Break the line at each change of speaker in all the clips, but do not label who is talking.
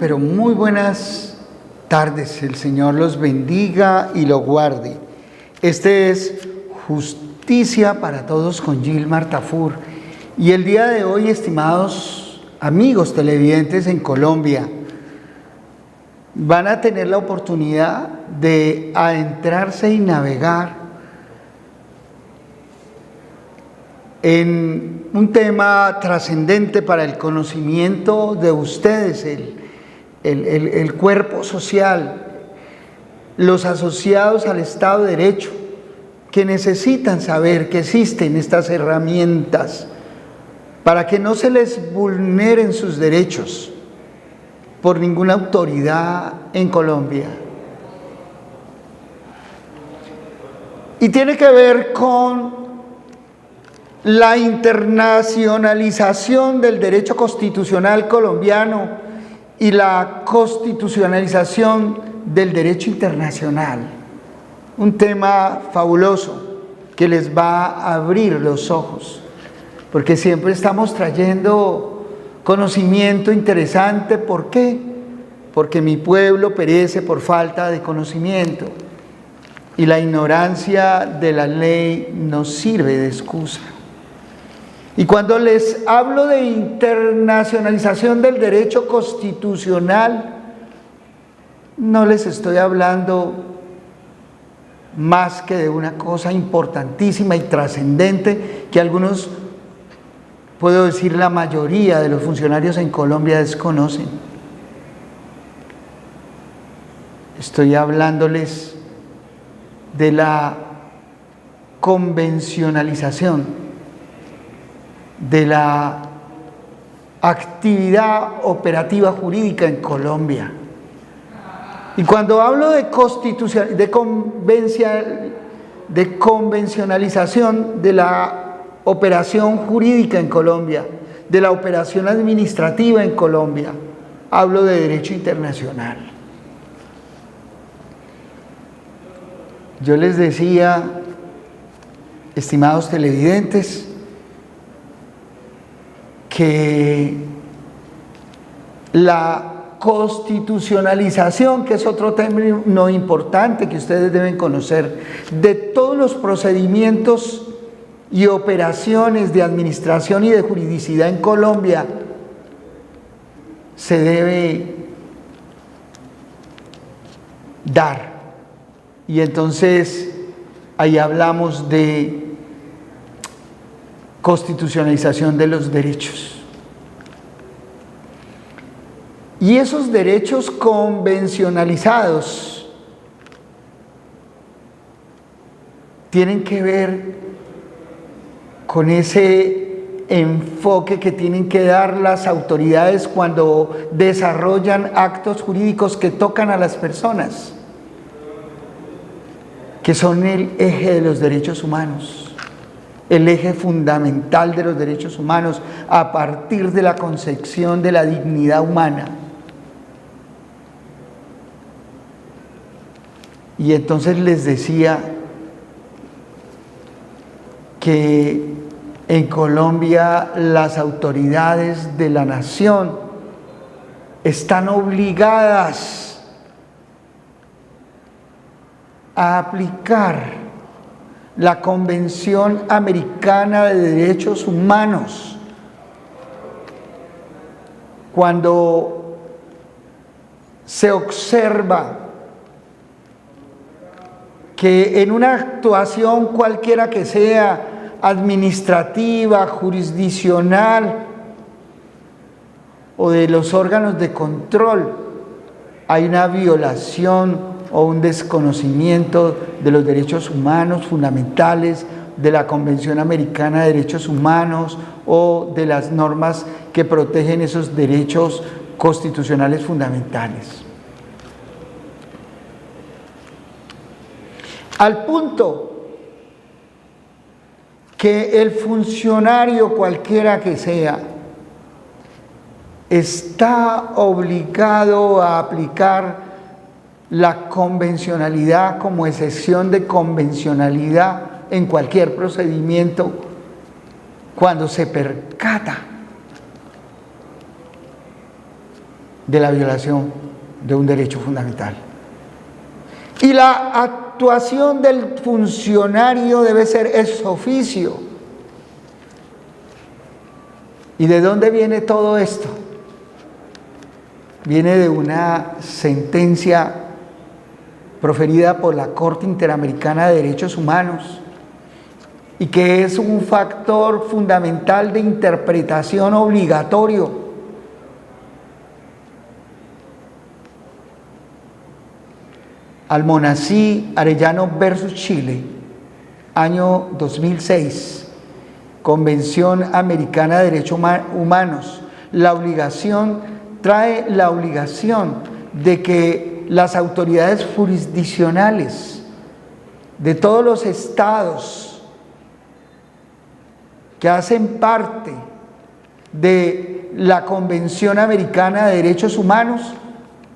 pero muy buenas tardes. El Señor los bendiga y los guarde. Este es Justicia para Todos con Gilmar Tafur. Y el día de hoy, estimados amigos televidentes en Colombia, van a tener la oportunidad de adentrarse y navegar en un tema trascendente para el conocimiento de ustedes, el cuerpo social, los asociados al Estado de Derecho, que necesitan saber que existen estas herramientas para que no se les vulneren sus derechos por ninguna autoridad en Colombia. Y tiene que ver con la internacionalización del derecho constitucional colombiano y la constitucionalización del derecho internacional. Un tema fabuloso que les va a abrir los ojos, porque siempre estamos trayendo conocimiento interesante. ¿Por qué? Porque mi pueblo perece por falta de conocimiento y la ignorancia de la ley nos sirve de excusa. Y cuando les hablo de internacionalización del derecho constitucional, no les estoy hablando más que de una cosa importantísima y trascendente que algunos, puedo decir la mayoría de los funcionarios en Colombia desconocen. Estoy hablándoles de la convencionalización de la actividad operativa jurídica en Colombia. Y cuando hablo de convencionalización de la operación jurídica en Colombia, de la operación administrativa en Colombia, hablo de derecho internacional. Yo les decía, estimados televidentes, que la constitucionalización, que es otro término importante que ustedes deben conocer, de todos los procedimientos y operaciones de administración y de juridicidad en Colombia, se debe dar. Y entonces ahí hablamos de constitucionalización de los derechos. Y esos derechos convencionalizados tienen que ver con ese enfoque que tienen que dar las autoridades cuando desarrollan actos jurídicos que tocan a las personas, que son el eje de los derechos humanos, el eje fundamental de los derechos humanos a partir de la concepción de la dignidad humana. Y entonces les decía que en Colombia las autoridades de la nación están obligadas a aplicar la Convención Americana de Derechos Humanos cuando se observa que en una actuación cualquiera que sea, administrativa, jurisdiccional o de los órganos de control, hay una violación o un desconocimiento de los derechos humanos fundamentales, de la Convención Americana de Derechos Humanos o de las normas que protegen esos derechos constitucionales fundamentales. Al punto que el funcionario cualquiera que sea está obligado a aplicar la convencionalidad como excepción de convencionalidad en cualquier procedimiento cuando se percata de la violación de un derecho fundamental. Y la actuación del funcionario debe ser ex officio. ¿Y de dónde viene todo esto? Viene de una sentencia proferida por la Corte Interamericana de Derechos Humanos y que es un factor fundamental de interpretación obligatorio. Almonací Arellano versus Chile, año 2006, Convención Americana de Derechos Humanos. Trae la obligación de que las autoridades jurisdiccionales de todos los estados que hacen parte de la Convención Americana de Derechos Humanos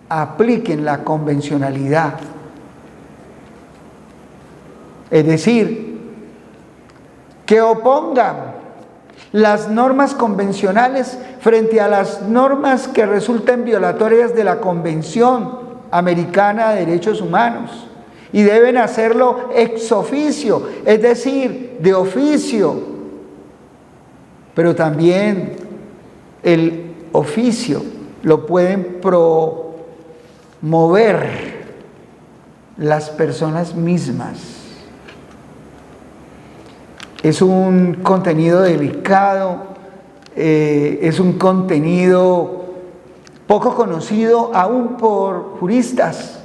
apliquen la convencionalidad. Es decir, que opongan las normas convencionales frente a las normas que resulten violatorias de la Convención Americana de Derechos Humanos, y deben hacerlo ex officio, es decir, de oficio, pero también el oficio lo pueden promover las personas mismas. Es un contenido delicado, es un contenido poco conocido aún por juristas,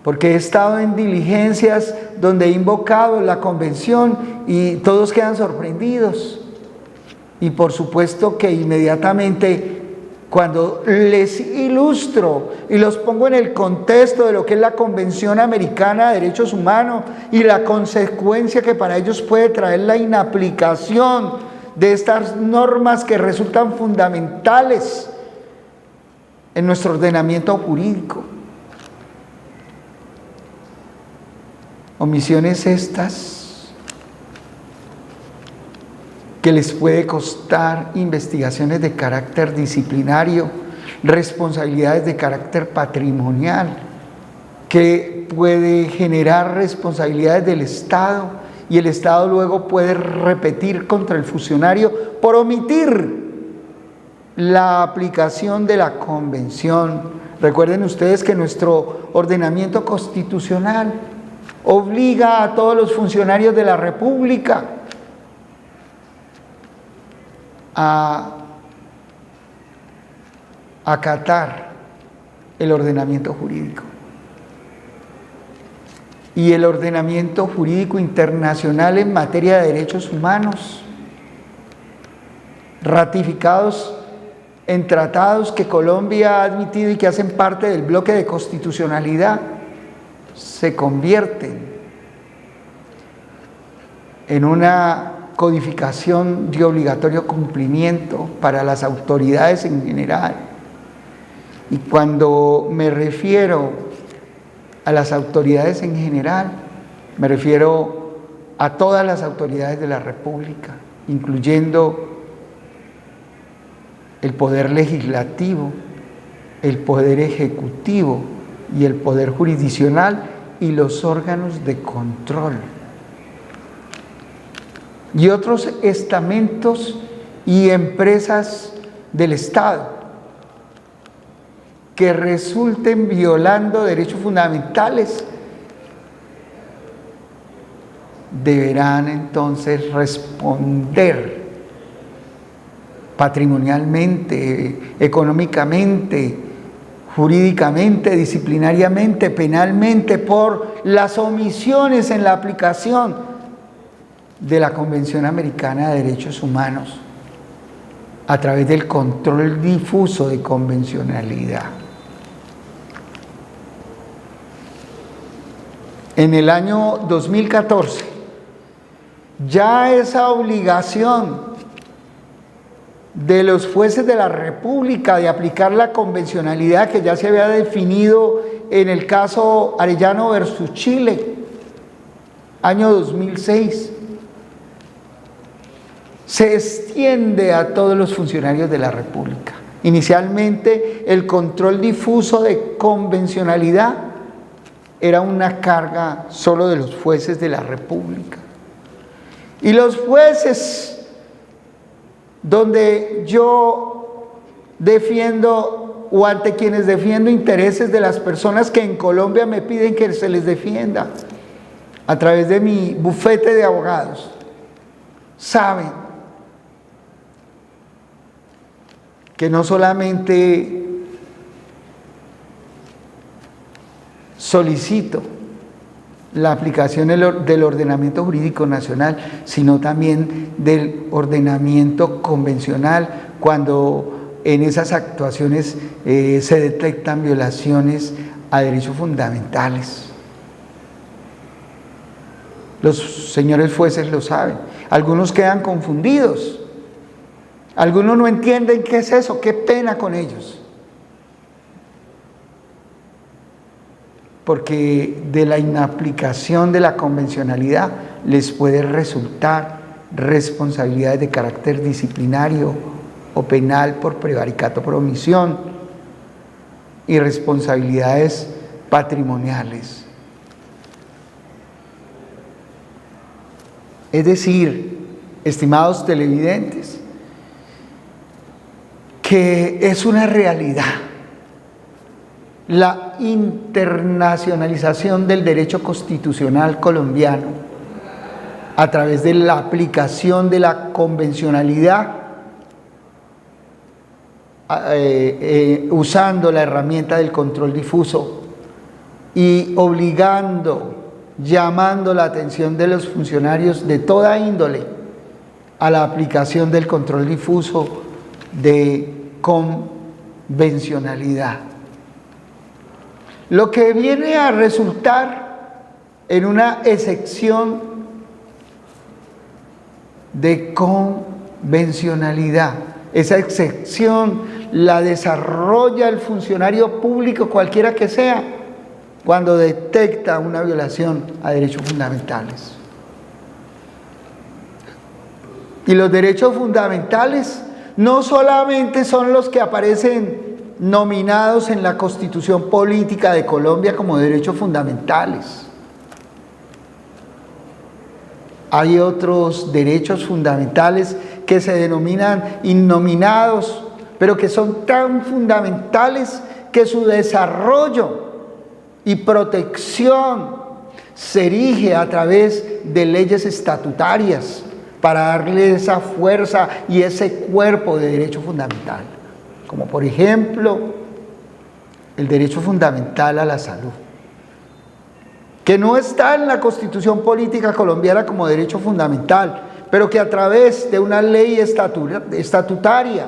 porque he estado en diligencias donde he invocado la convención y todos quedan sorprendidos. Y por supuesto que inmediatamente cuando les ilustro y los pongo en el contexto de lo que es la Convención Americana de Derechos Humanos y la consecuencia que para ellos puede traer la inaplicación de estas normas que resultan fundamentales en nuestro ordenamiento jurídico. Omisiones estas que les puede costar investigaciones de carácter disciplinario, responsabilidades de carácter patrimonial, que puede generar responsabilidades del Estado y el Estado luego puede repetir contra el funcionario por omitir la aplicación de la convención. Recuerden ustedes que nuestro ordenamiento constitucional obliga a todos los funcionarios de la República a acatar el ordenamiento jurídico. Y el ordenamiento jurídico internacional en materia de derechos humanos, ratificados en tratados que Colombia ha admitido y que hacen parte del bloque de constitucionalidad, se convierten en una codificación de obligatorio cumplimiento para las autoridades en general. Y cuando me refiero a las autoridades en general, me refiero a todas las autoridades de la República, incluyendo el poder legislativo, el poder ejecutivo y el poder jurisdiccional y los órganos de control. Y otros estamentos y empresas del Estado que resulten violando derechos fundamentales deberán entonces responder patrimonialmente, económicamente, jurídicamente, disciplinariamente, penalmente por las omisiones en la aplicación de la Convención Americana de Derechos Humanos a través del control difuso de convencionalidad. En el año 2014, ya esa obligación de los jueces de la República de aplicar la convencionalidad que ya se había definido en el caso Arellano versus Chile, año 2006, se extiende a todos los funcionarios de la República. Inicialmente, el control difuso de convencionalidad era una carga solo de los jueces de la República. Y los jueces, donde yo defiendo o ante quienes defiendo intereses de las personas que en Colombia me piden que se les defienda a través de mi bufete de abogados, saben que no solamente solicito la aplicación del ordenamiento jurídico nacional, sino también del ordenamiento convencional cuando en esas actuaciones se detectan violaciones a derechos fundamentales. Los señores jueces lo saben. Algunos quedan confundidos. Algunos no entienden qué es eso, qué pena con ellos. Porque de la inaplicación de la convencionalidad les puede resultar responsabilidades de carácter disciplinario o penal por prevaricato por omisión y responsabilidades patrimoniales. Es decir, estimados televidentes, que es una realidad la internacionalización del derecho constitucional colombiano a través de la aplicación de la convencionalidad, usando la herramienta del control difuso y llamando la atención de los funcionarios de toda índole a la aplicación del control difuso de convencionalidad. Lo que viene a resultar en una excepción de convencionalidad. Esa excepción la desarrolla el funcionario público, cualquiera que sea, cuando detecta una violación a derechos fundamentales. Y los derechos fundamentales no solamente son los que aparecen nominados en la Constitución Política de Colombia como derechos fundamentales. Hay otros derechos fundamentales que se denominan innominados, pero que son tan fundamentales que su desarrollo y protección se erige a través de leyes estatutarias para darle esa fuerza y ese cuerpo de derecho fundamental, como por ejemplo el derecho fundamental a la salud, que no está en la Constitución Política colombiana como derecho fundamental, pero que a través de una ley estatutaria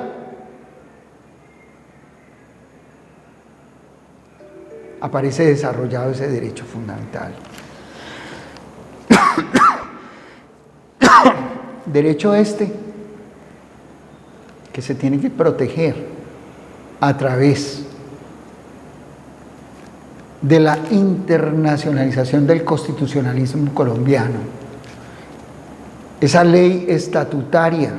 aparece desarrollado ese derecho fundamental. Derecho este que se tiene que proteger a través de la internacionalización del constitucionalismo colombiano. Esa ley estatutaria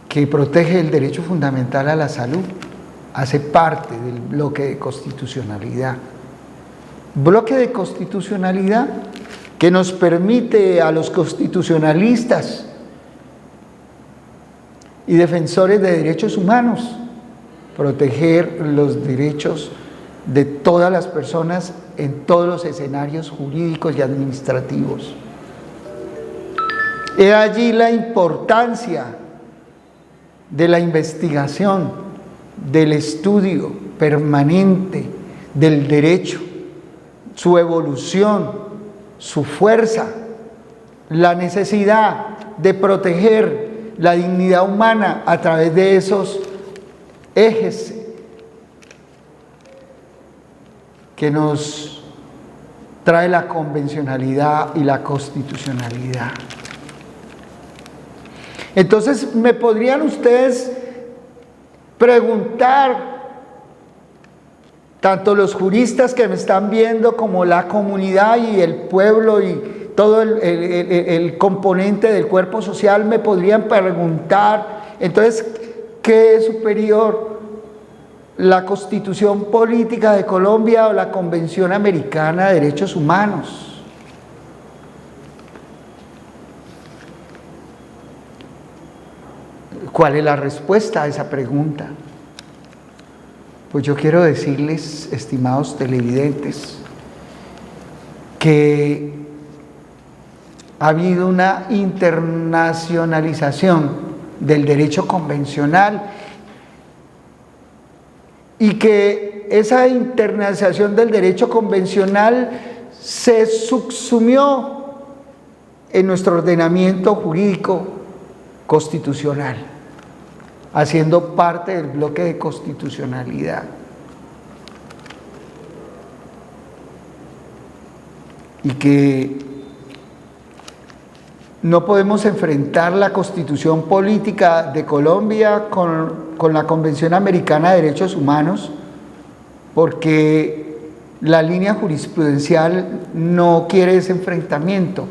que protege el derecho fundamental a la salud hace parte del bloque de constitucionalidad. Bloque de constitucionalidad que nos permite a los constitucionalistas y defensores de derechos humanos proteger los derechos de todas las personas en todos los escenarios jurídicos y administrativos. He allí la importancia de la investigación, del estudio permanente del derecho, su evolución, su fuerza, la necesidad de proteger la dignidad humana a través de esos ejes que nos trae la convencionalidad y la constitucionalidad. Entonces, ¿me podrían ustedes preguntar, tanto los juristas que me están viendo como la comunidad y el pueblo y todo el componente del cuerpo social, me podrían preguntar Entonces, ¿qué es superior? ¿La Constitución Política de Colombia o la Convención Americana de Derechos Humanos? ¿Cuál es la respuesta a esa pregunta? Pues yo quiero decirles, estimados televidentes, que ha habido una internacionalización del derecho convencional y que esa internacionalización del derecho convencional se subsumió en nuestro ordenamiento jurídico constitucional, haciendo parte del bloque de constitucionalidad. Y que no podemos enfrentar la Constitución Política de Colombia con la Convención Americana de Derechos Humanos, porque la línea jurisprudencial no quiere ese enfrentamiento.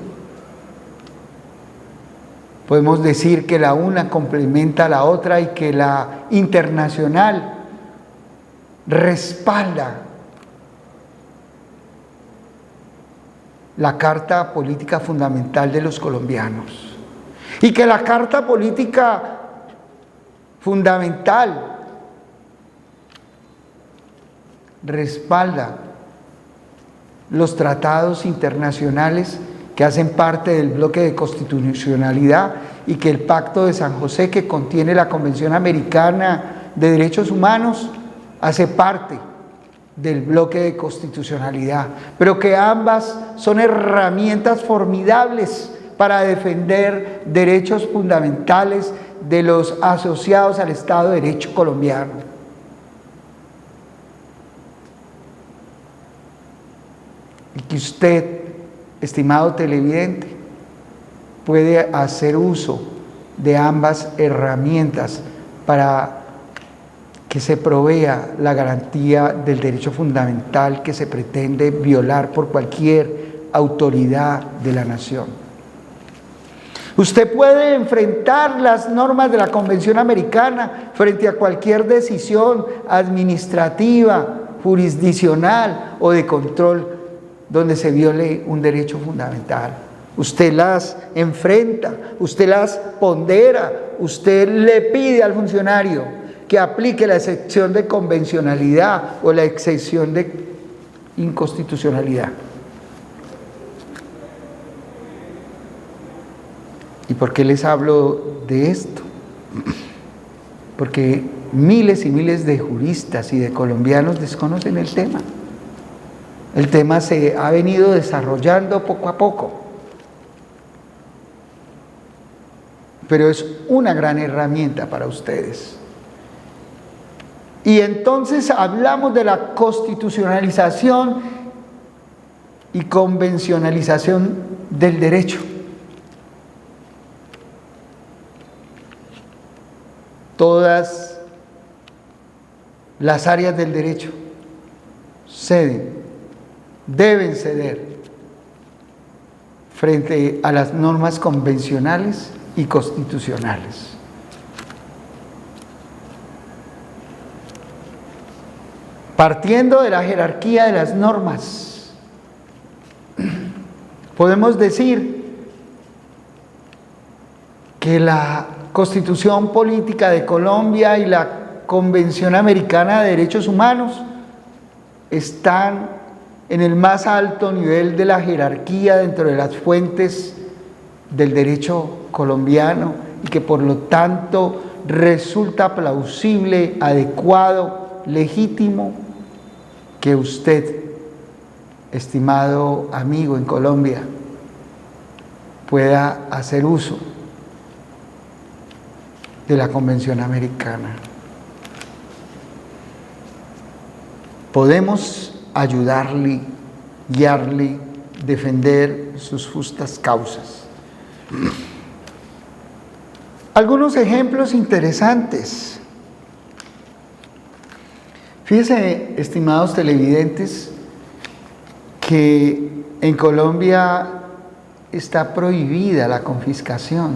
Podemos decir que la una complementa a la otra y que la internacional respalda la Carta Política Fundamental de los colombianos y que la Carta Política Fundamental respalda los tratados internacionales que hacen parte del bloque de constitucionalidad y que el Pacto de San José, que contiene la Convención Americana de Derechos Humanos, hace parte del bloque de constitucionalidad, pero que ambas son herramientas formidables para defender derechos fundamentales de los asociados al Estado de Derecho colombiano. Y que usted, estimado televidente, puede hacer uso de ambas herramientas para que se provea la garantía del derecho fundamental que se pretende violar por cualquier autoridad de la nación. Usted puede enfrentar las normas de la Convención Americana frente a cualquier decisión administrativa, jurisdiccional o de control donde se viole un derecho fundamental. Usted las enfrenta, usted las pondera, usted le pide al funcionario que aplique la excepción de convencionalidad o la excepción de inconstitucionalidad. ¿Y por qué les hablo de esto? Porque miles y miles de juristas y de colombianos desconocen el tema. El tema se ha venido desarrollando poco a poco, pero es una gran herramienta para ustedes. Y entonces hablamos de la constitucionalización y convencionalización del derecho. Todas las áreas del derecho ceden, deben ceder frente a las normas convencionales y constitucionales. Partiendo de la jerarquía de las normas, podemos decir que la Constitución Política de Colombia y la Convención Americana de Derechos Humanos están en el más alto nivel de la jerarquía dentro de las fuentes del derecho colombiano y que por lo tanto resulta plausible, adecuado, legítimo que usted, estimado amigo en Colombia, pueda hacer uso de la Convención Americana. Podemos ayudarle, guiarle, defender sus justas causas. Algunos ejemplos interesantes. Fíjense, estimados televidentes, que en Colombia está prohibida la confiscación.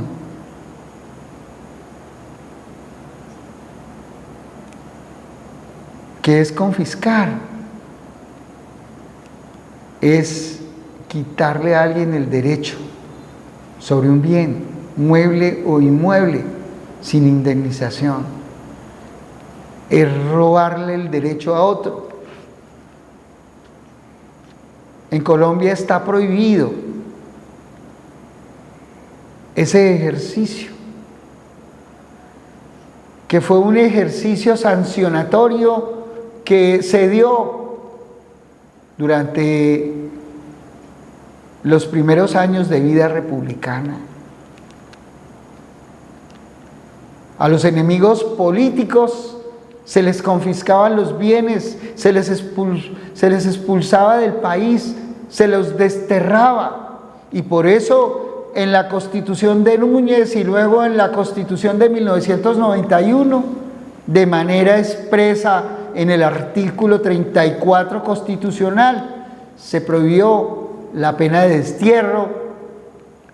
¿Qué es confiscar? Es quitarle a alguien el derecho sobre un bien, mueble o inmueble, sin indemnización. Es robarle el derecho a otro. En Colombia está prohibido ese ejercicio, que fue un ejercicio sancionatorio que se dio durante los primeros años de vida republicana. A los enemigos políticos se les confiscaban los bienes, se les expulsaba del país, se los desterraba. Y por eso en la Constitución de Núñez y luego en la Constitución de 1991, de manera expresa en el artículo 34 constitucional, se prohibió la pena de destierro,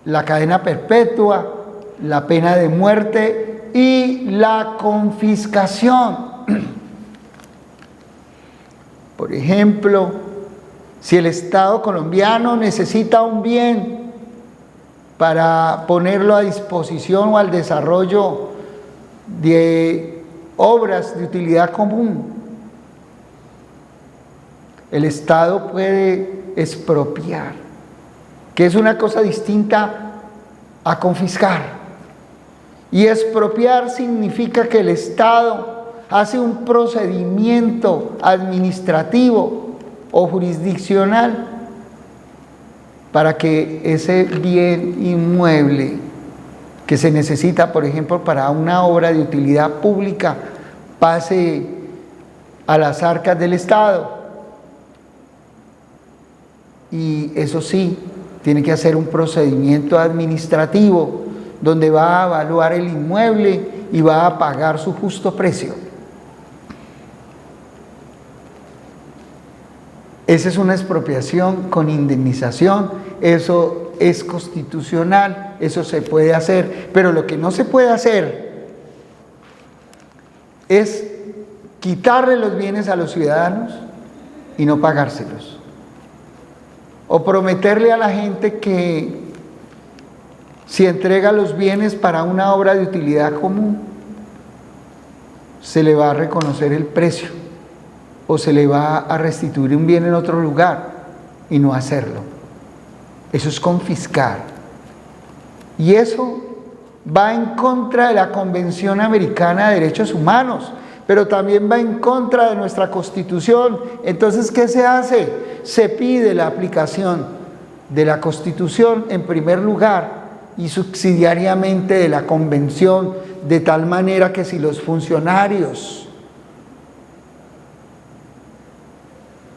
la cadena perpetua, la pena de muerte y la confiscación. Por ejemplo, si el Estado colombiano necesita un bien para ponerlo a disposición o al desarrollo de obras de utilidad común, el Estado puede expropiar, que es una cosa distinta a confiscar. Y expropiar significa que el Estado hace un procedimiento administrativo o jurisdiccional para que ese bien inmueble que se necesita, por ejemplo, para una obra de utilidad pública, pase a las arcas del Estado. Y eso sí, tiene que hacer un procedimiento administrativo donde va a evaluar el inmueble y va a pagar su justo precio. Esa es una expropiación con indemnización, eso es constitucional, eso se puede hacer, pero lo que no se puede hacer es quitarle los bienes a los ciudadanos y no pagárselos. O prometerle a la gente que si entrega los bienes para una obra de utilidad común, se le va a reconocer el precio o se le va a restituir un bien en otro lugar y no hacerlo. Eso es confiscar. Y eso va en contra de la Convención Americana de Derechos Humanos, pero también va en contra de nuestra Constitución. Entonces, ¿qué se hace? Se pide la aplicación de la Constitución en primer lugar y subsidiariamente de la Convención, de tal manera que si los funcionarios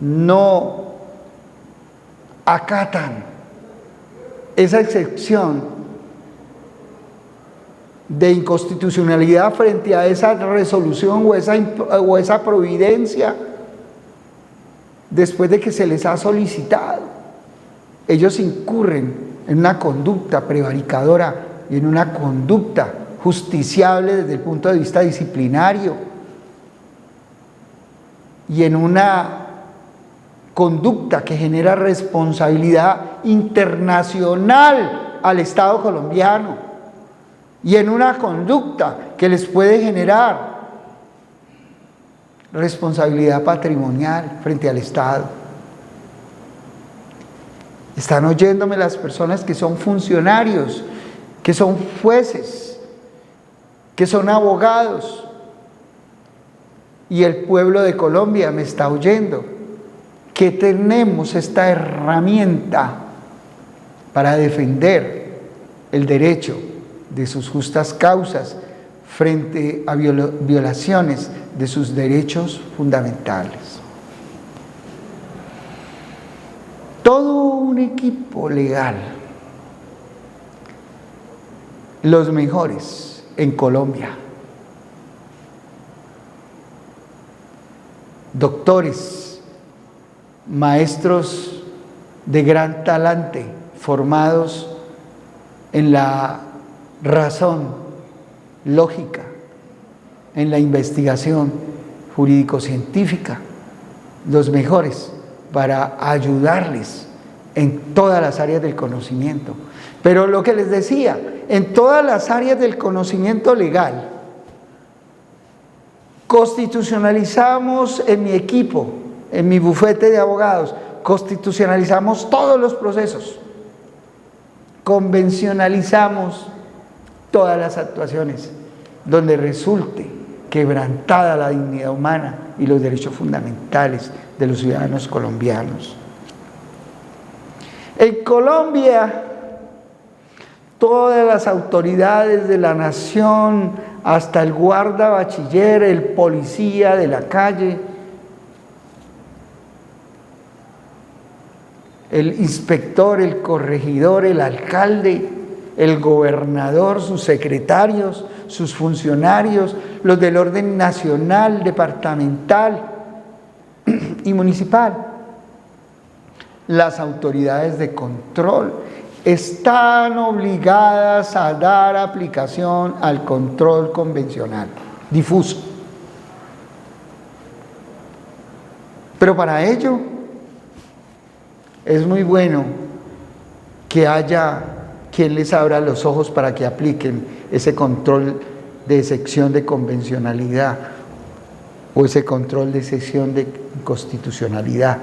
no acatan esa excepción de inconstitucionalidad frente a esa resolución o esa providencia, después de que se les ha solicitado, ellos incurren en una conducta prevaricadora y en una conducta justiciable desde el punto de vista disciplinario y en una conducta que genera responsabilidad internacional al Estado colombiano y en una conducta que les puede generar responsabilidad patrimonial frente al Estado. Están oyéndome las personas que son funcionarios, que son jueces, que son abogados, y el pueblo de Colombia me está oyendo, que tenemos esta herramienta para defender el derecho de sus justas causas frente a violaciones de sus derechos fundamentales. Todo un equipo legal, los mejores en Colombia, doctores, maestros de gran talante, formados en la razón lógica, en la investigación, jurídico-científica, los mejores, para ayudarles en todas las áreas del conocimiento. Pero lo que les decía, en todas las áreas del conocimiento legal, constitucionalizamos en mi equipo, en mi bufete de abogados, constitucionalizamos todos los procesos, convencionalizamos todas las actuaciones donde resulte quebrantada la dignidad humana y los derechos fundamentales de los ciudadanos colombianos. En Colombia, todas las autoridades de la nación, hasta el guarda bachiller, el policía de la calle, el inspector, el corregidor, el alcalde, el gobernador, sus secretarios, sus funcionarios, los del orden nacional, departamental y municipal, las autoridades de control, están obligadas a dar aplicación al control convencional, difuso. Pero para ello es muy bueno que haya quien les abra los ojos para que apliquen ese control de excepción de convencionalidad o ese control de excepción de constitucionalidad.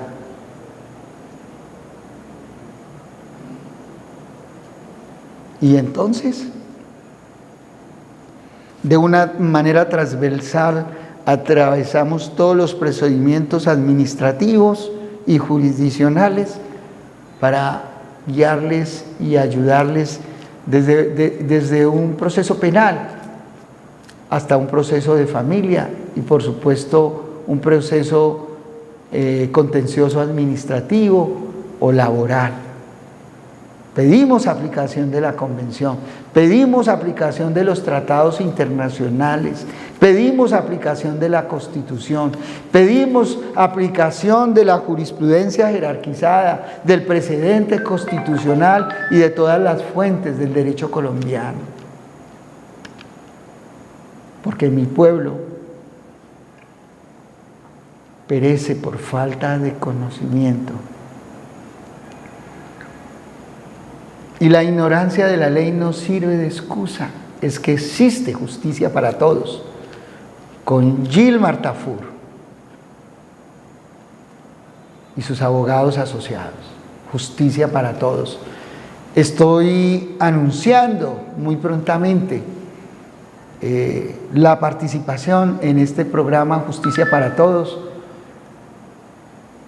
Y entonces, de una manera transversal, atravesamos todos los procedimientos administrativos y jurisdiccionales para guiarles y ayudarles desde un proceso penal hasta un proceso de familia y, por supuesto, un proceso contencioso administrativo o laboral. Pedimos aplicación de la Convención, pedimos aplicación de los tratados internacionales, pedimos aplicación de la Constitución, pedimos aplicación de la jurisprudencia jerarquizada, del precedente constitucional y de todas las fuentes del derecho colombiano. Porque mi pueblo perece por falta de conocimiento. Y la ignorancia de la ley no sirve de excusa, es que existe justicia para todos. Con Gilmar Tafur y sus abogados asociados, justicia para todos. Estoy anunciando muy prontamente la participación en este programa Justicia para Todos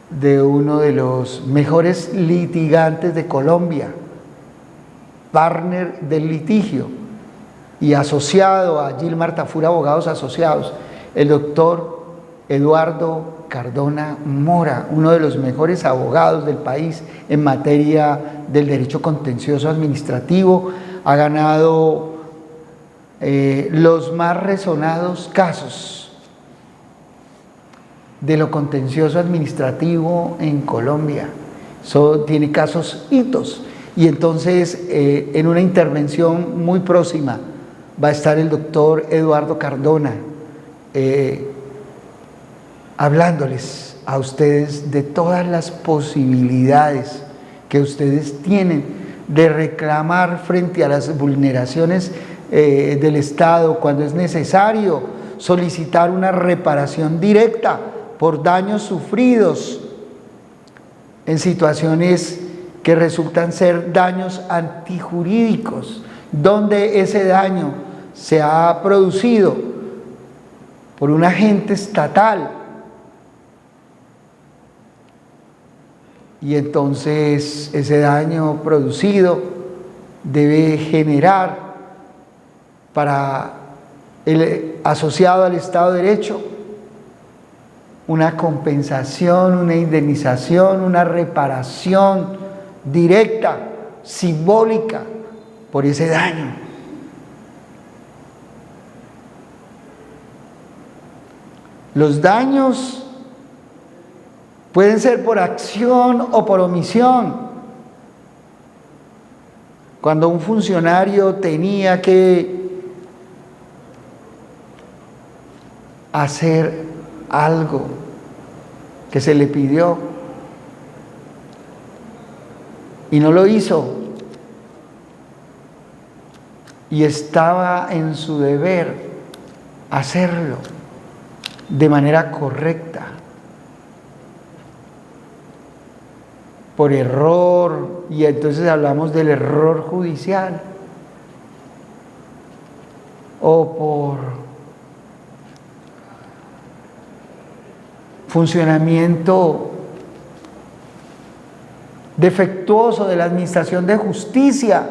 de uno de los mejores litigantes de Colombia, partner del litigio y asociado a Gilmar Tafur Abogados Asociados, el doctor Eduardo Cardona Mora, uno de los mejores abogados del país en materia del derecho contencioso administrativo, ha ganado los más resonados casos de lo contencioso administrativo en Colombia. Tiene casos hitos. Y entonces, en una intervención muy próxima, va a estar el doctor Eduardo Cardona hablándoles a ustedes de todas las posibilidades que ustedes tienen de reclamar frente a las vulneraciones del Estado, cuando es necesario solicitar una reparación directa por daños sufridos en situaciones que resultan ser daños antijurídicos, donde ese daño se ha producido por un agente estatal y entonces ese daño producido debe generar para el asociado al Estado de Derecho una compensación, una indemnización, una reparación directa, simbólica, por ese daño. Los daños pueden ser por acción o por omisión. Cuando un funcionario tenía que hacer algo que se le pidió y no lo hizo, y estaba en su deber hacerlo de manera correcta, por error, y entonces hablamos del error judicial, o por funcionamiento defectuoso de la administración de justicia,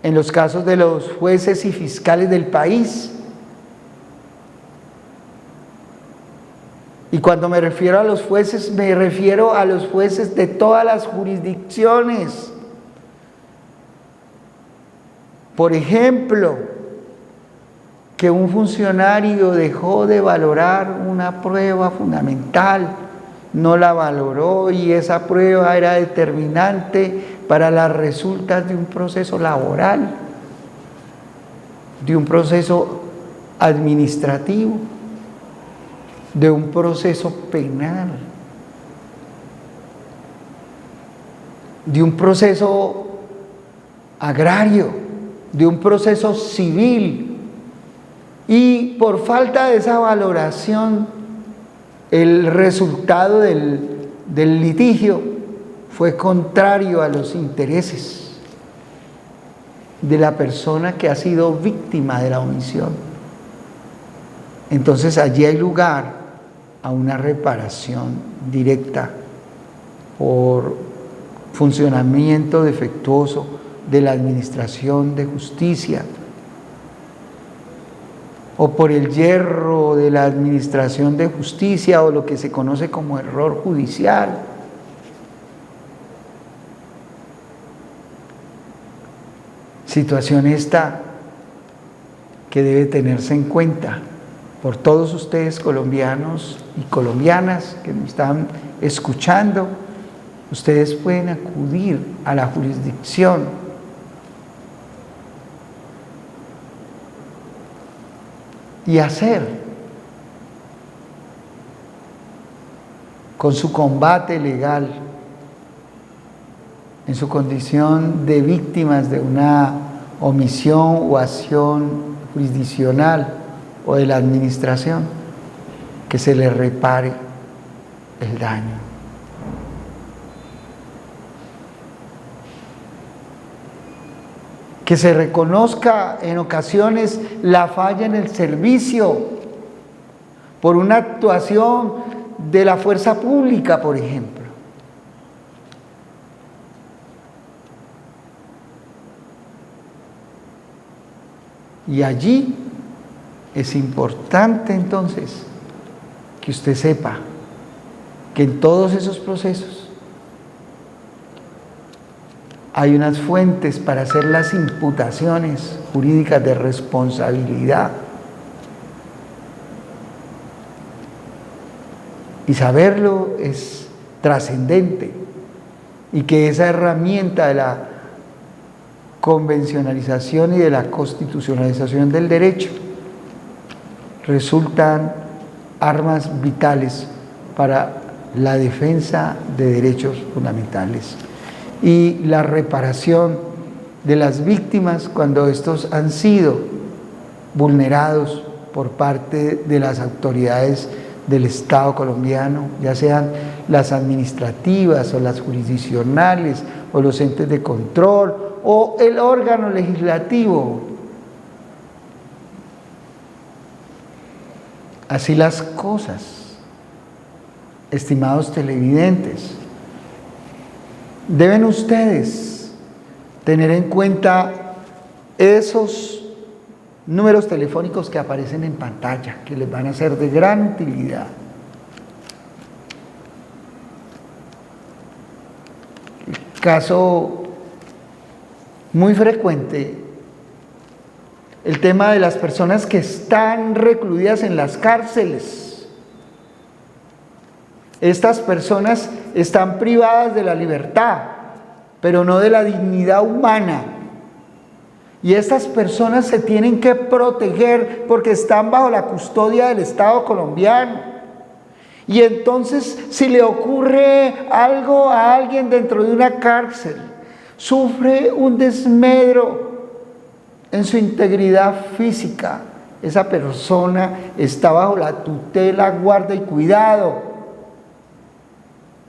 en los casos de los jueces y fiscales del país. Y cuando me refiero a los jueces, me refiero a los jueces de todas las jurisdicciones. Por ejemplo, que un funcionario dejó de valorar una prueba fundamental, no la valoró, y esa prueba era determinante para las resultas de un proceso laboral, de un proceso administrativo, de un proceso penal, de un proceso agrario, de un proceso civil, y por falta de esa valoración, el resultado del litigio fue contrario a los intereses de la persona que ha sido víctima de la omisión. Entonces allí hay lugar a una reparación directa por funcionamiento defectuoso de la administración de justicia, o por el yerro de la administración de justicia, o lo que se conoce como error judicial. Situación esta que debe tenerse en cuenta por todos ustedes, colombianos y colombianas que me están escuchando. Ustedes pueden acudir a la jurisdicción y hacer con su combate legal, en su condición de víctimas de una omisión o acción jurisdiccional o de la administración, que se les repare el daño. Que se reconozca en ocasiones la falla en el servicio por una actuación de la fuerza pública, por ejemplo. Y allí es importante entonces que usted sepa que en todos esos procesos hay unas fuentes para hacer las imputaciones jurídicas de responsabilidad. Y saberlo es trascendente, y que esa herramienta de la convencionalización y de la constitucionalización del derecho resultan armas vitales para la defensa de derechos fundamentales y la reparación de las víctimas cuando estos han sido vulnerados por parte de las autoridades del Estado colombiano, ya sean las administrativas o las jurisdiccionales o los entes de control o el órgano legislativo. Así las cosas, estimados televidentes, deben ustedes tener en cuenta esos números telefónicos que aparecen en pantalla, que les van a ser de gran utilidad. El caso muy frecuente, el tema de las personas que están recluidas en las cárceles. Estas personas están privadas de la libertad, pero no de la dignidad humana. Y estas personas se tienen que proteger porque están bajo la custodia del Estado colombiano. Y entonces, si le ocurre algo a alguien dentro de una cárcel, sufre un desmedro en su integridad física, esa persona está bajo la tutela, guarda y cuidado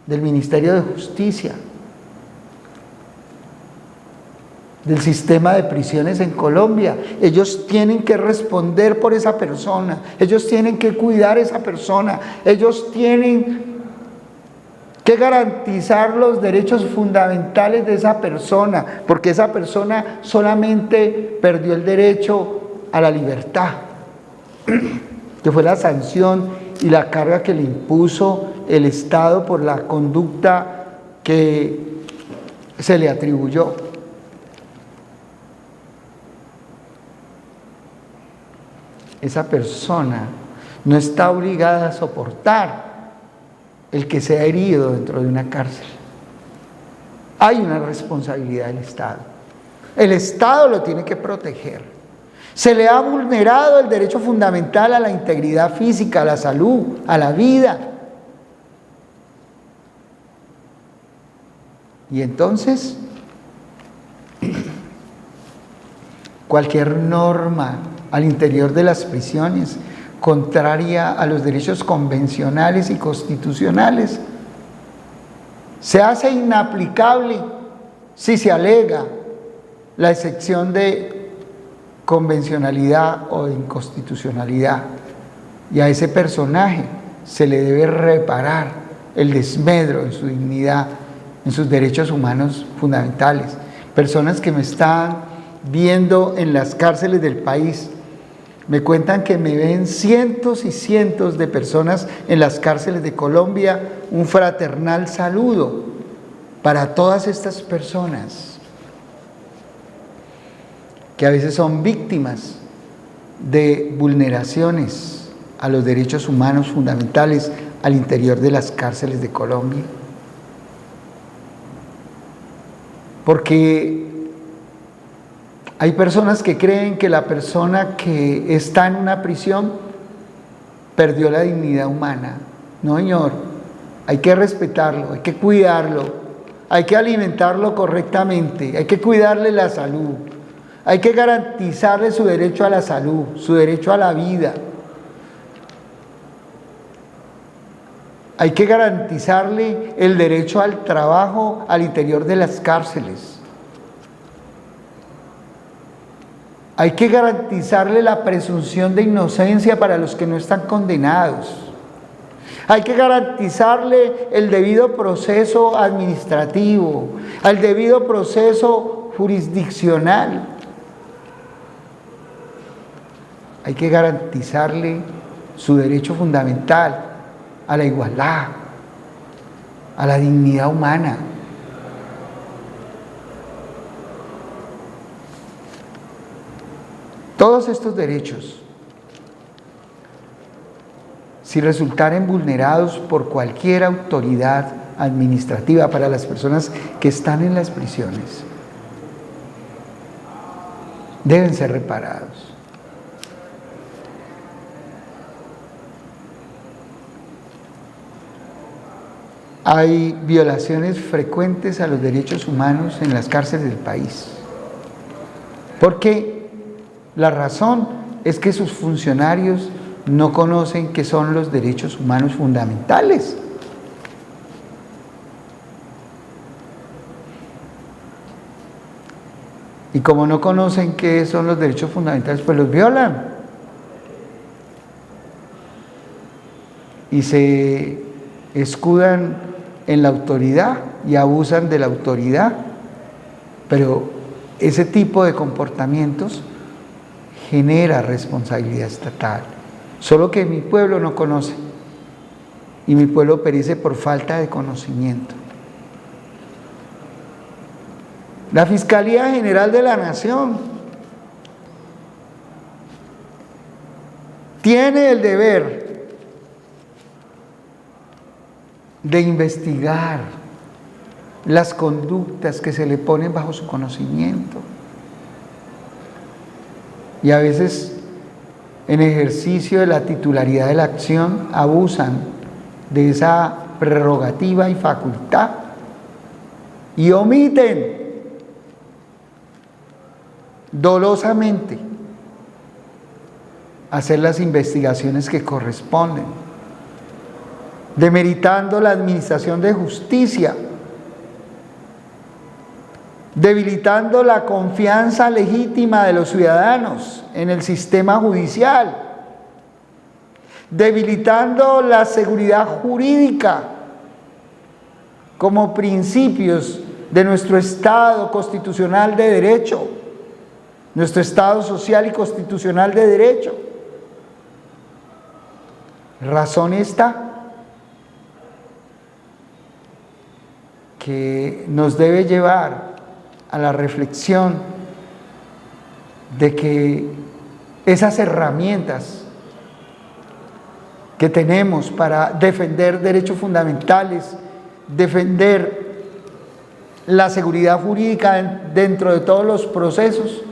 del Ministerio de Justicia, del sistema de prisiones en Colombia. Ellos tienen que responder por esa persona, ellos tienen que cuidar a esa persona, ellos tienen que garantizar los derechos fundamentales de esa persona, porque esa persona solamente perdió el derecho a la libertad, que fue la sanción y la carga que le impuso el Estado por la conducta que se le atribuyó. Esa persona no está obligada a soportar el que sea herido dentro de una cárcel. Hay una responsabilidad del Estado. El Estado lo tiene que proteger. Se le ha vulnerado el derecho fundamental a la integridad física, a la salud, a la vida. Y entonces, cualquier norma al interior de las prisiones, contraria a los derechos convencionales y constitucionales, se hace inaplicable si se alega la excepción de convencionalidad o de inconstitucionalidad. Y a ese personaje se le debe reparar el desmedro en su dignidad, en sus derechos humanos fundamentales. Personas que me están viendo en las cárceles del país, me cuentan que me ven cientos y cientos de personas en las cárceles de Colombia. Un fraternal saludo para todas estas personas que a veces son víctimas de vulneraciones a los derechos humanos fundamentales al interior de las cárceles de Colombia. Porque hay personas que creen que la persona que está en una prisión perdió la dignidad humana. No, señor, hay que respetarlo, hay que cuidarlo, hay que alimentarlo correctamente, hay que cuidarle la salud, hay que garantizarle su derecho a la salud, su derecho a la vida. Hay que garantizarle el derecho al trabajo al interior de las cárceles. Hay que garantizarle la presunción de inocencia para los que no están condenados. Hay que garantizarle el debido proceso administrativo, el debido proceso jurisdiccional. Hay que garantizarle su derecho fundamental a la igualdad, a la dignidad humana. Todos estos derechos, si resultaren vulnerados por cualquier autoridad administrativa para las personas que están en las prisiones, deben ser reparados. Hay violaciones frecuentes a los derechos humanos en las cárceles del país, porque la razón es que sus funcionarios no conocen qué son los derechos humanos fundamentales. Y como no conocen qué son los derechos fundamentales, pues los violan. Y se escudan en la autoridad y abusan de la autoridad. Pero ese tipo de comportamientos genera responsabilidad estatal, solo que mi pueblo no conoce y mi pueblo perece por falta de conocimiento. La Fiscalía General de la Nación tiene el deber de investigar las conductas que se le ponen bajo su conocimiento. y a veces en ejercicio de la titularidad de la acción abusan de esa prerrogativa y facultad y omiten dolosamente hacer las investigaciones que corresponden, demeritando la administración de justicia, debilitando la confianza legítima de los ciudadanos en el sistema judicial, debilitando la seguridad jurídica como principios de nuestro Estado constitucional de derecho, nuestro Estado social y constitucional de derecho. Razón esta que nos debe llevar a la reflexión de que esas herramientas que tenemos para defender derechos fundamentales, defender la seguridad jurídica dentro de todos los procesos,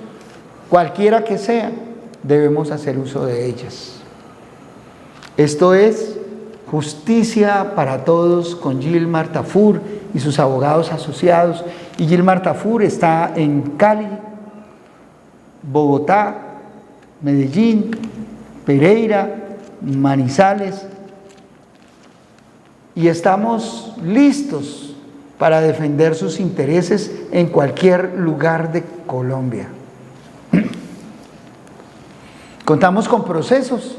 cualquiera que sea, debemos hacer uso de ellas. Esto es Justicia para Todos con Gilmar Tafur y sus abogados asociados. Y Gilmar Tafur está en Cali, Bogotá, Medellín, Pereira, Manizales, y estamos listos para defender sus intereses en cualquier lugar de Colombia. Contamos con procesos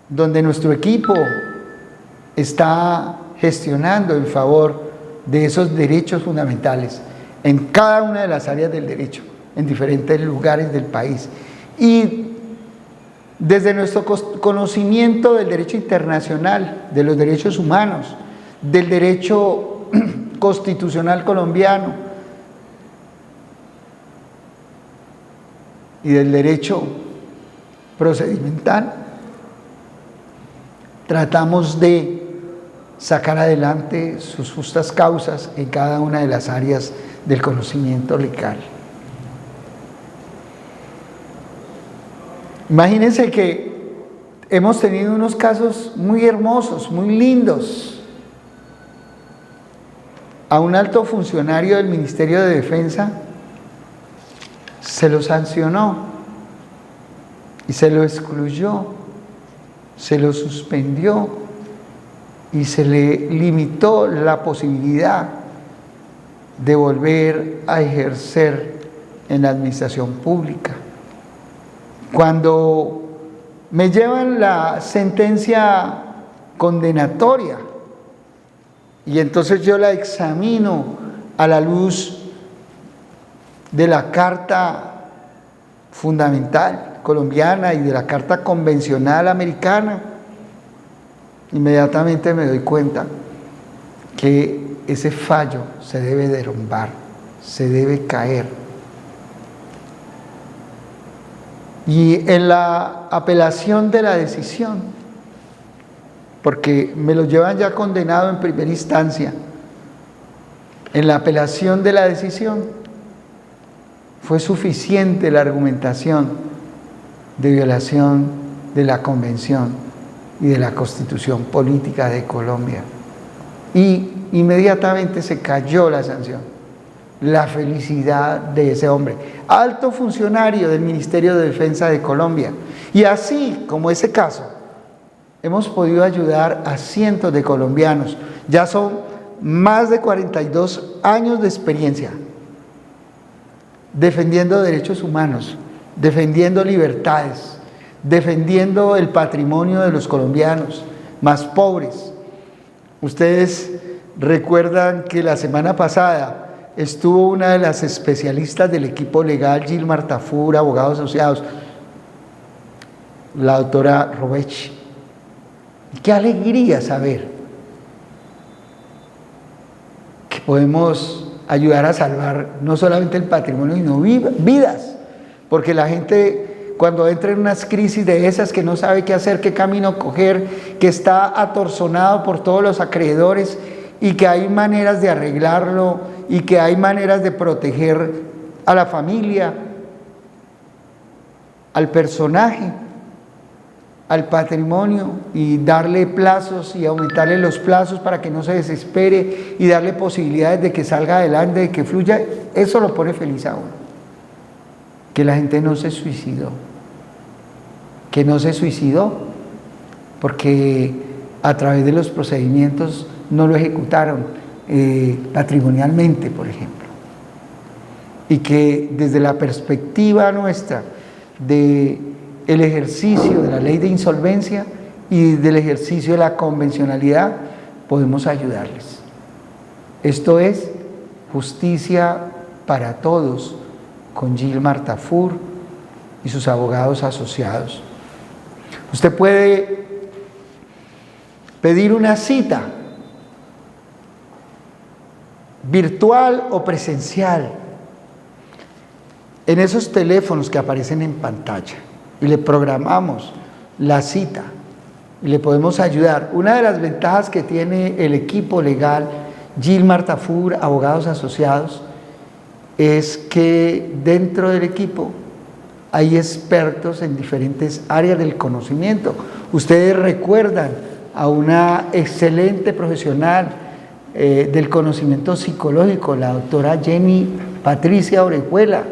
donde nuestro equipo está gestionando en favor de esos derechos fundamentales en cada una de las áreas del derecho, en diferentes lugares del país. Y desde nuestro conocimiento del derecho internacional, de los derechos humanos, del derecho constitucional colombiano y del derecho procedimental, tratamos de sacar adelante sus justas causas en cada una de las áreas del conocimiento legal. Imagínense que hemos tenido unos casos muy hermosos, muy lindos. A un alto funcionario del Ministerio de Defensa se lo sancionó y se lo excluyó, se lo suspendió y se le limitó la posibilidad de volver a ejercer en la administración pública. Cuando me llevan la sentencia condenatoria y entonces yo la examino a la luz de la Carta Fundamental colombiana y de la Carta Convencional americana, inmediatamente me doy cuenta que ese fallo se debe derrumbar, se debe caer. Y en la apelación de la decisión, porque me lo llevan ya condenado en primera instancia, en la apelación de la decisión fue suficiente la argumentación de violación de la Convención y de la Constitución Política de Colombia. Y inmediatamente se cayó la sanción. La felicidad de ese hombre, alto funcionario del Ministerio de Defensa de Colombia. Y así como ese caso, hemos podido ayudar a cientos de colombianos. Ya son más de 42 años de experiencia defendiendo derechos humanos, defendiendo libertades, defendiendo el patrimonio de los colombianos más pobres. Ustedes recuerdan que la semana pasada estuvo una de las especialistas del equipo legal, Gilmar Tafur, abogados asociados, la doctora Robechi. Qué alegría saber que podemos ayudar a salvar no solamente el patrimonio, sino vidas, porque la gente cuando entra en unas crisis de esas que no sabe qué hacer, qué camino coger, que está atorzonado por todos los acreedores y que hay maneras de arreglarlo y que hay maneras de proteger a la familia, al personaje, al patrimonio, y darle plazos y aumentarle los plazos para que no se desespere y darle posibilidades de que salga adelante, de que fluya, eso lo pone feliz a uno. Que la gente no se suicidó, que no se suicidó porque a través de los procedimientos no lo ejecutaron patrimonialmente, por ejemplo, y que desde la perspectiva nuestra de el ejercicio de la ley de insolvencia y del ejercicio de la convencionalidad podemos ayudarles. Esto es Justicia para Todos con Gilmar Tafur y sus abogados asociados. Usted puede pedir una cita virtual o presencial en esos teléfonos que aparecen en pantalla y le programamos la cita y le podemos ayudar. Una de las ventajas que tiene el equipo legal Gilmar Tafur, abogados asociados, es que dentro del equipo hay expertos en diferentes áreas del conocimiento. Ustedes recuerdan a una excelente profesional del conocimiento psicológico, la doctora Jenny Patricia Orejuela.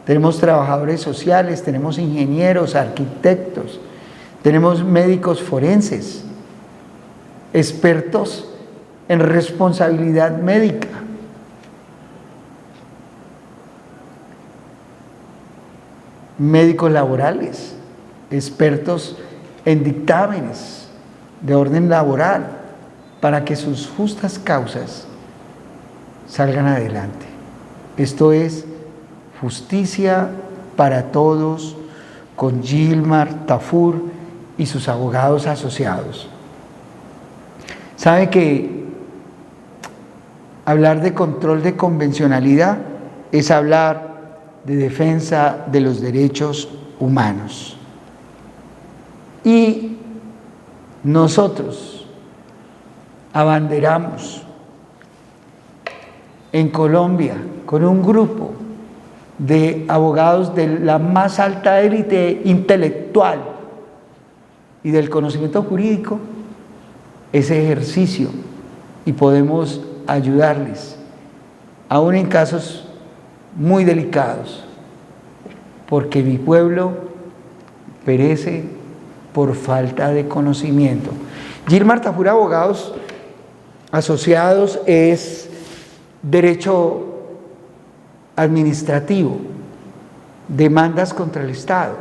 Tenemos trabajadores sociales, tenemos ingenieros, arquitectos, tenemos médicos forenses, expertos en responsabilidad médica. Médicos laborales, expertos en dictámenes de orden laboral para que sus justas causas salgan adelante. Esto es Justicia para Todos con Gilmar Tafur y sus abogados asociados. ¿Sabe que hablar de control de convencionalidad es hablar de defensa de los derechos humanos? Y nosotros abanderamos en Colombia con un grupo de abogados de la más alta élite intelectual y del conocimiento jurídico ese ejercicio, y podemos ayudarles, aún en casos muy delicados, porque mi pueblo perece por falta de conocimiento. Gilmar Tafur Abogados Asociados es derecho administrativo, demandas contra el Estado,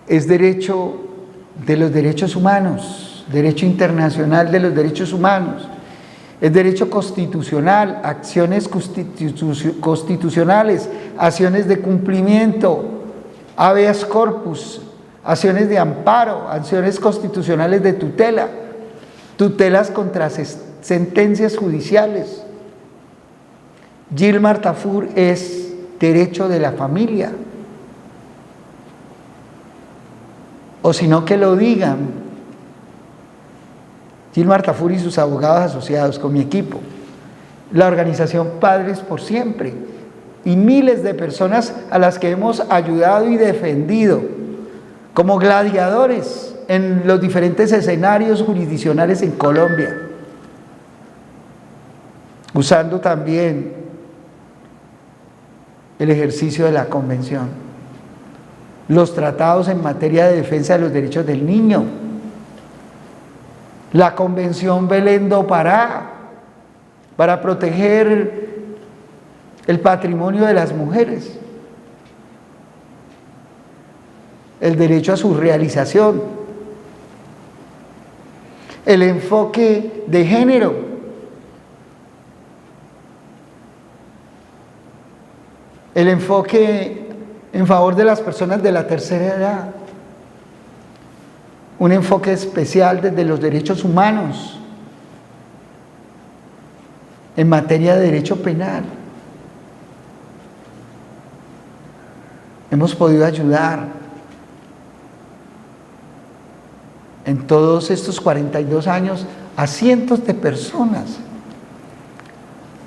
es derecho de los derechos humanos, derecho internacional de los derechos humanos, es derecho constitucional, acciones constitucionales, acciones de cumplimiento, habeas corpus, acciones de amparo, acciones constitucionales de tutela, tutelas contra sentencias judiciales. Gilmar Tafur es derecho de la familia, o si no, que lo digan. Gilmar Tafur y sus abogados asociados con mi equipo, la organización Padres por Siempre y miles de personas a las que hemos ayudado y defendido como gladiadores en los diferentes escenarios jurisdiccionales en Colombia, usando también el ejercicio de la Convención, los tratados en materia de defensa de los derechos del niño, la Convención Belén do Pará para proteger el patrimonio de las mujeres, el derecho a su realización, el enfoque de género, el enfoque en favor de las personas de la tercera edad, un enfoque especial desde los derechos humanos en materia de derecho penal. Hemos podido ayudar en todos estos 42 años a cientos de personas.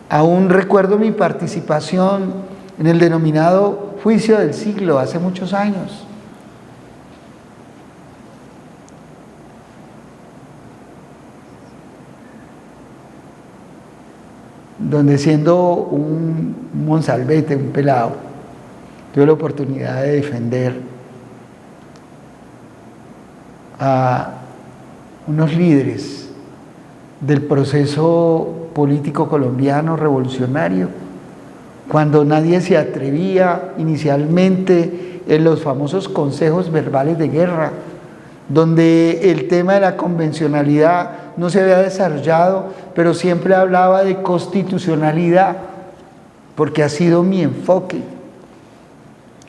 Aún recuerdo mi participación en el denominado juicio del siglo, hace muchos años. Donde siendo un monsalvete, un pelado, tuve la oportunidad de defender a unos líderes del proceso político colombiano revolucionario, cuando nadie se atrevía inicialmente en los famosos consejos verbales de guerra, donde el tema de la convencionalidad no se había desarrollado, pero siempre hablaba de constitucionalidad, porque ha sido mi enfoque,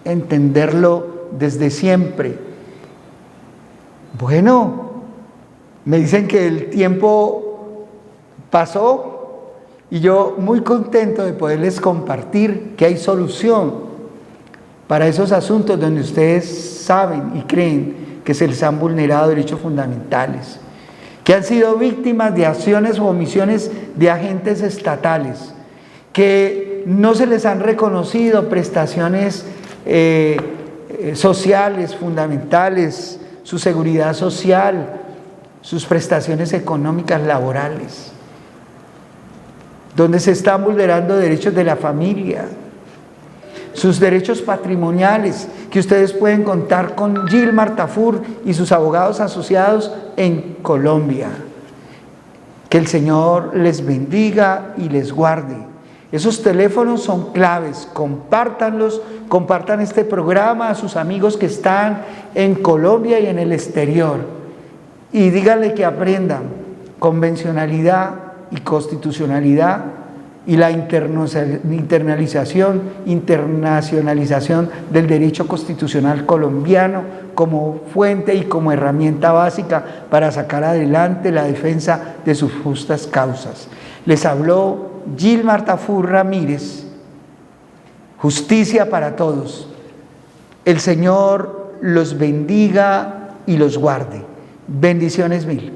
entenderlo desde siempre. Bueno, me dicen que el tiempo pasó y yo muy contento de poderles compartir que hay solución para esos asuntos donde ustedes saben y creen que se les han vulnerado derechos fundamentales, que han sido víctimas de acciones o omisiones de agentes estatales, que no se les han reconocido prestaciones sociales fundamentales, su seguridad social, sus prestaciones económicas laborales, donde se están vulnerando derechos de la familia, sus derechos patrimoniales, que ustedes pueden contar con Gilmar Tafur y sus abogados asociados en Colombia. Que el Señor les bendiga y les guarde. Esos teléfonos son claves, compártanlos, compartan este programa a sus amigos que están en Colombia y en el exterior. Y díganle que aprendan convencionalidad y constitucionalidad y la internacionalización del derecho constitucional colombiano como fuente y como herramienta básica para sacar adelante la defensa de sus justas causas. Les habló Gilmar Tafur Ramírez, justicia para todos. El Señor los bendiga y los guarde. Bendiciones mil.